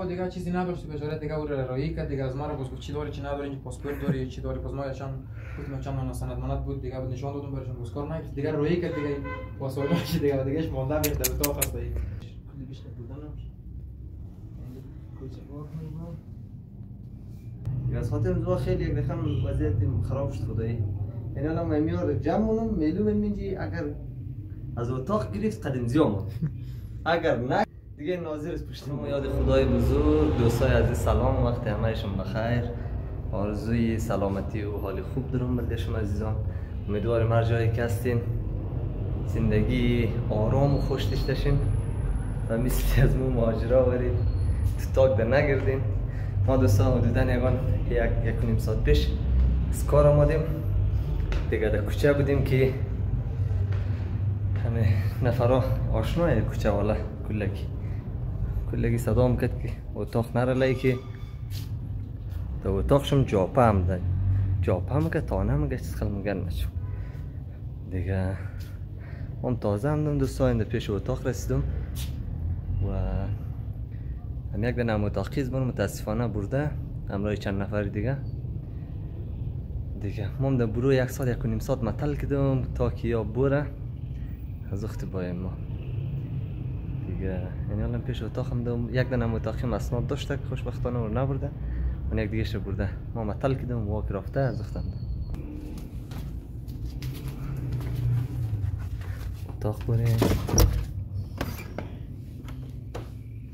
دیگه چیزی نداشت بیچاره دیگه او رایی کرد دیگه از ما رو گفت چی داری چی نداری اینجا پاسپورت داری چی داری پس ما چند گفتم چند تا سند منات بود دیگه نشون دادم براشون بسکار نگرفت دیگه رایی کرد دیگه واسه چی دیگه دیگهش مونده بیاد در اتاق هست دیگه کلی بیشتر بودنم یا از خاطر زوا خیلی یک رقم وضعیت خراب شد خدایی. یعنی الان من میار جمع مونم میلوم منجی اگر از اتاق گرفت قدم زیام اگر نه دیگه ناظر است پشت ما. یاد خدای بزرگ. دوستای عزیز سلام، وقت همهشون بخیر. آرزوی سلامتی و حال خوب دارم برای شما عزیزان. امیدوارم هر جایی که هستین زندگی آرام و خوش داشته باشین و مثل از مو مهاجرا ورید تو تاک در نگردین. ما دوستان حدودا یک و نیم ساعت پیش از کار آمدیم دیگه در کوچه بودیم که همه نفرها آشنای کوچه والا کلگی صدا میکرد که اتاق نره که در اتاقشم جاپه هم ده جاپه میگه تانه میگه چیز خیلی میگن نشو دیگه. من تازه هم دم دوستان در پیش اتاق رسیدم و هم یک دنم اتاقیز من متاسفانه برده همراه چند نفر دیگه من در برو یک ساعت یک و نیم ساعت متل کردم تا که یا بره از وقت بایم ما دیگه. یعنی الان پیش اتاق هم دم یک دنم اتاقی مسناد داشته که خوشبختانه رو نبرده من یک دیگه ش برده ما متل کردم واک رفته از وقت اتاق بریم.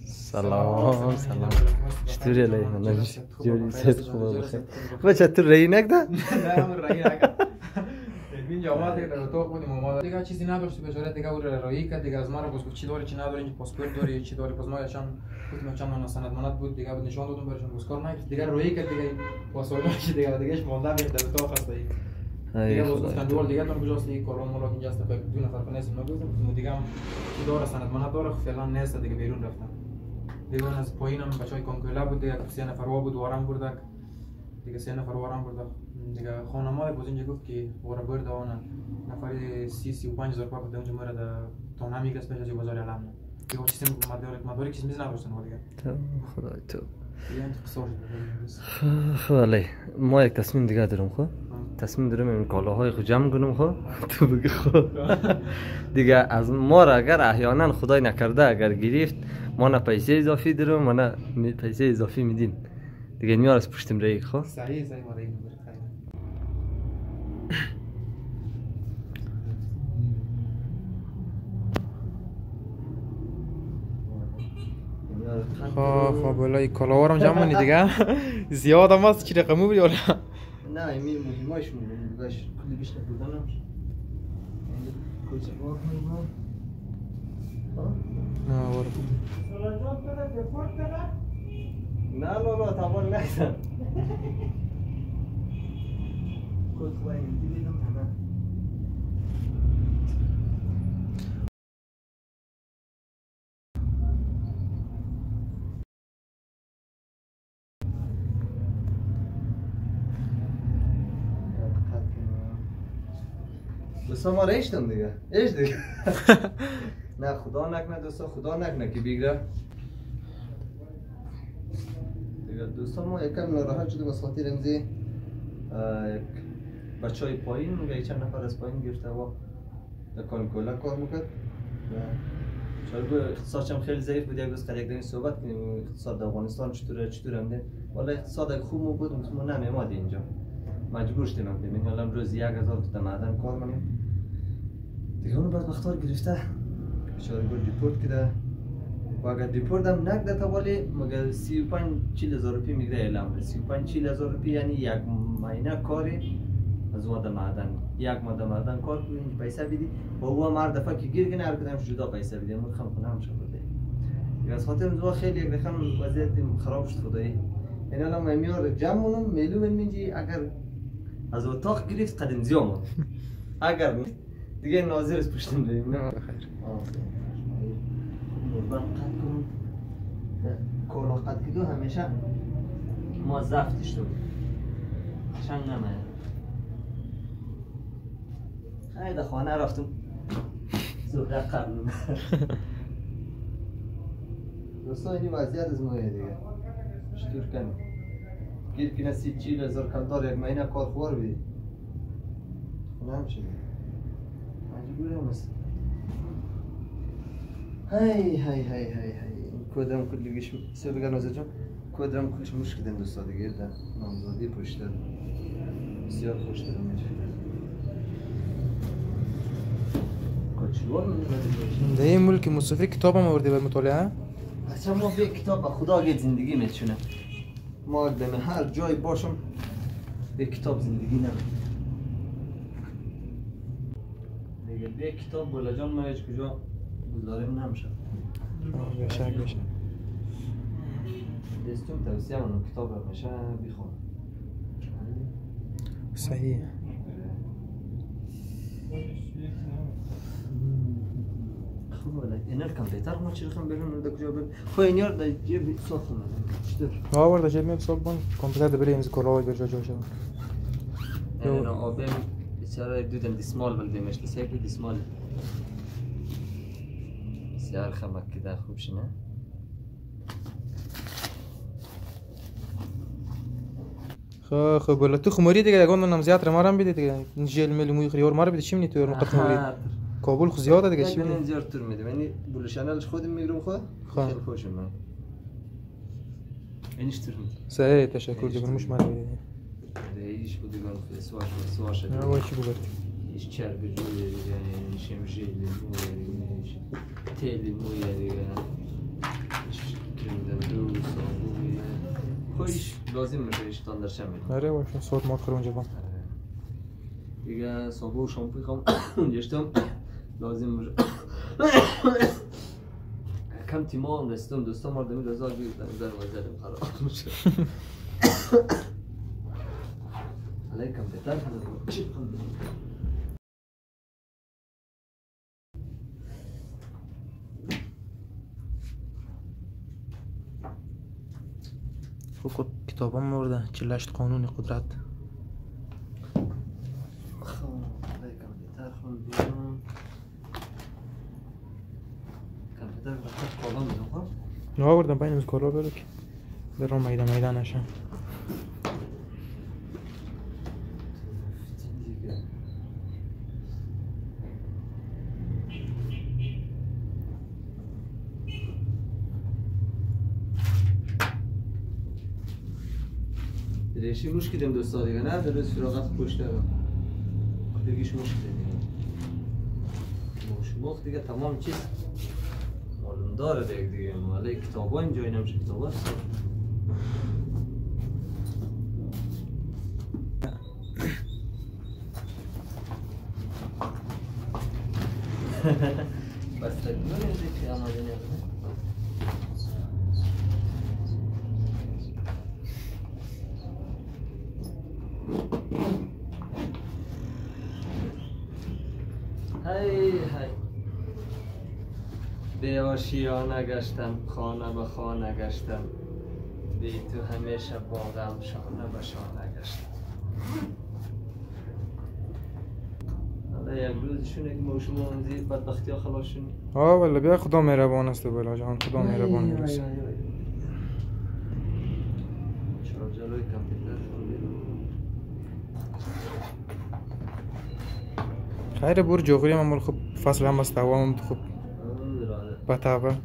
سلام چطوری علی من جوری سید خوبه بخیر بچه تو رایی نکده؟ نه من رایی نکرد اینجا آمده در اتاق بودیم اومده دیگه چیزی نداشت بیچاره دیگه او رایی کرد دیگه از ما رو گفت چی داری چی نداری اینجا پاسپورت داری چی داری پس ما چند گفتم چند تا سند منات بود دیگه نشون دادم براشون بسکار نگرفت دیگه رایی کرد دیگه واسه چی دیگهش مونده بیاد در اتاق هست دیگه گفتن دول دیگه تون کجاست دیگه کارون مولا اینجا است فکر دو نفر کنه اسم نگفتم دیگه هم چی داره سند منات داره فعلا نیست دیگه بیرون رفتم دیگه از پایینم بچهای کنکولا بود دیگه 3 نفر بود وارم بردک دیگه 3 نفر وارم برده دیگه خانواده باز اینجا گفت که وارا برده اون نفر 30-35 هزار پاک اونجا مرا در تانا میگست پیش از بازار علم دیگه چیزی مدارک چیزی نداشتن دیگه خدای تو دیگه قصور خب علی ما یک تصمیم دیگه دارم تصمیم دارم این کالاهای خود جمع کنم تو بگی دیگه از ما را اگر احیانا خدای نکرده اگر گرفت ما نه پیسه اضافی دارم و نه پیسه اضافی میدین دیگه میار از پشتم رایی صحیح ما رایی میبره خب والله کلاوارم جمع کنی دیگه زیاد هم هست چی رقمو بری ولی نه این مهمایش میدونی دیگهش کلی بیشتر بودنم کوچه بار کنیم نه وارد نه تابان نیستم کد خواهیم دیدیم همه دوستا ما ریشتم دیگه نه خدا نکنه دوستا خدا نکنه که بگیره دیگه دوستا ما یکم ناراحت شدیم از خاطر امزی بچه های پایین میگه چند نفر از پایین گرفته و در کانکولا کار میکرد شاید اقتصادشم خیلی ضعیف بود. یک دوست یک دنی صحبت کنیم اقتصاد در افغانستان چطوره همده والا اقتصاد اگه خوب بود ما نمیمادی اینجا مجبور شدیم هم ببینیم الان روز 1000 تا معدن کار کنیم دیگه اونو بدبختار گرفته بیچاره گفت دیپورت کرده و اگر دیپورت هم نکرده تا ولی مگر 35-40 هزار روپیه میگیره اعلام 35-40 هزار روپیه یعنی یک ماهینه کاری از واد معدن یک ماده معدن کار کنی پیسه بدی و او هم هر دفعه که گیر کنه هر کدامش جدا پیسه بدی من خم خونه هم شده دیگه از خاطر زوا خیلی یک رقم وضعیت خراب شد خدایی. یعنی الان من میار جمع مونم میلوم منجی اگر از اتاق گرفت قدم زیام اگر دیگه ناظر است پشتم بریم نه بخیر نوربان قد کنم کالا قد کدو همیشه ما زفتش دو شنگ نمه خیلی در خانه رفتم زوده قبل دوستا اینی وضعیت از مایه دیگه چطور کنی گیر کنه 30,000 کمدار یک مهینه کار خوار بید نمیشه مجبوره مثل هی کودرم کلیگیش سه بگن وزه جان کودرم کلش مشکل دیم دوستا دیگه در نامزادی پشتر بسیار خوشتر میشه ده این ملک مصطفی کتاب هم آورده باید مطالعه؟ اصلا ما به کتاب به خدا گید زندگی میتونه ما دم هر جای باشم به کتاب زندگی نمید دیگه به کتاب بولا جان ما هیچ کجا گذاریم نمیشه بشه دستم توصیه منو کتاب رو میشه بخون صحیح اینر کامپیوتر ما چی رقم بریم در کجا بریم خو اینیار در جیب ساختم چطور؟ آورده جیب می بساق بان کامپیوتر ده بریم کلاوی برجا جا شد نه آبیم بسیار دودن دیسمال بلدیمش لسیکی دیسمال بسیار خمک که در خوب شنه خب ولا تو خماری دیگه اگه اون زیاد رمارم بیده دیگه جیل ملی موی خریار مار بیده چی منی تو نقطه خماری کابل خو زیاده دیگه چی منی زیاد تور میده یعنی بولشانالش خودم میگیرم خیلی خوشم من اینش تور میده صحیح تشکر دیگه مش مار بیده ایش بودی گفت سواش نه وای چی بگرد ایش چرب جوی یعنی شمجی لیمو تیل لیمو یعنی کریم صابون خویش لازم میشه اشتان در شمید آره وای صوت مات کرد اونجا بام دیگه صابون و شامپو خام اونجا اشتم لازم میشه کم تیمان رستم دوستا مردمی رضا گیردن در وزرم خراب میشه علیه کمپیوتر چی کنم خب کتاب هم مورده 48 قانون قدرت خب علیه کمپیوتر خوندیم کمپیوتر وقت کالام میدون خب؟ نه آوردم باید امروز کارا برو که در رو میدان نشم ریشی مشکل دیم دوستا دیگه نه درست فراغت پشته دیگهش مشکل دیگه مشمخ دیگه تمام چیز معلوم داره دیگه مالی کتابا اینجا نمیشه کتابا بس تدبیر اینجا که آماده نکنه هی به آشیانه گشتم خانه به خانه گشتم بی تو همیشه باغم شانه به شانه گشتم حالا یک روزشونه که ما شما اونزی بدبختی ها خلاص شونی والا بیا خدا مهربان است بلا جان خدا مهربان است چرا جلوی کامپیوتر خیر بور جوغری من خب فصل هم است دوام خب بتابه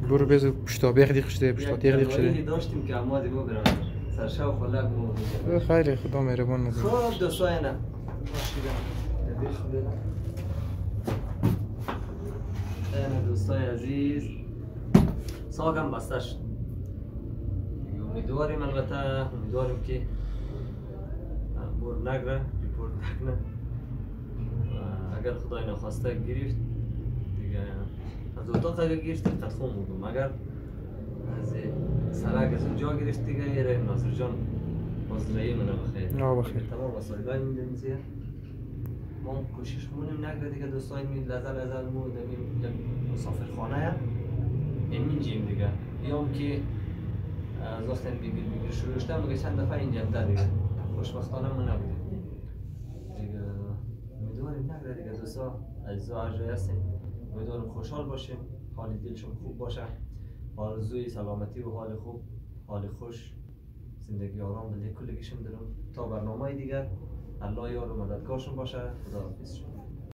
برو بز پشتا دیگه شده پشتا دیگه شده داشتیم که اما دیگه برام سرشاو خلق مو خیر خدا مهربان است خب دوستای نه دوستای عزیز ساگم بسته شد امیدواریم البته امیدواریم که بور نگره ریپورت نکنه اگر خدای نخواسته گرفت دیگه از اتاق اگر گرفت تدخون بودم اگر از سرک از اونجا گرفت دیگه یه ناظر جان بازرایی منو بخیر تمام وسایل های میدونیم زیر ما کوشش مونیم نگره دیگه دوستای می لزل مو دمیم مسافر خانه این جیم دیگه یام که از وقتی بگیر شروع شدم مگه چند دفعه اینجا ده دیگه خوشبختانه من نبوده دیگه امیدواریم نگره دیگه دوستا عزیزا هر جای هستین امیدوارم خوشحال باشین، حال دلشون خوب باشه، آرزوی سلامتی و حال خوب، حال خوش، زندگی آرام بده کلگیشون دارم. تا برنامه دیگر الله یار و مددگارشون باشه. خدا حافظ.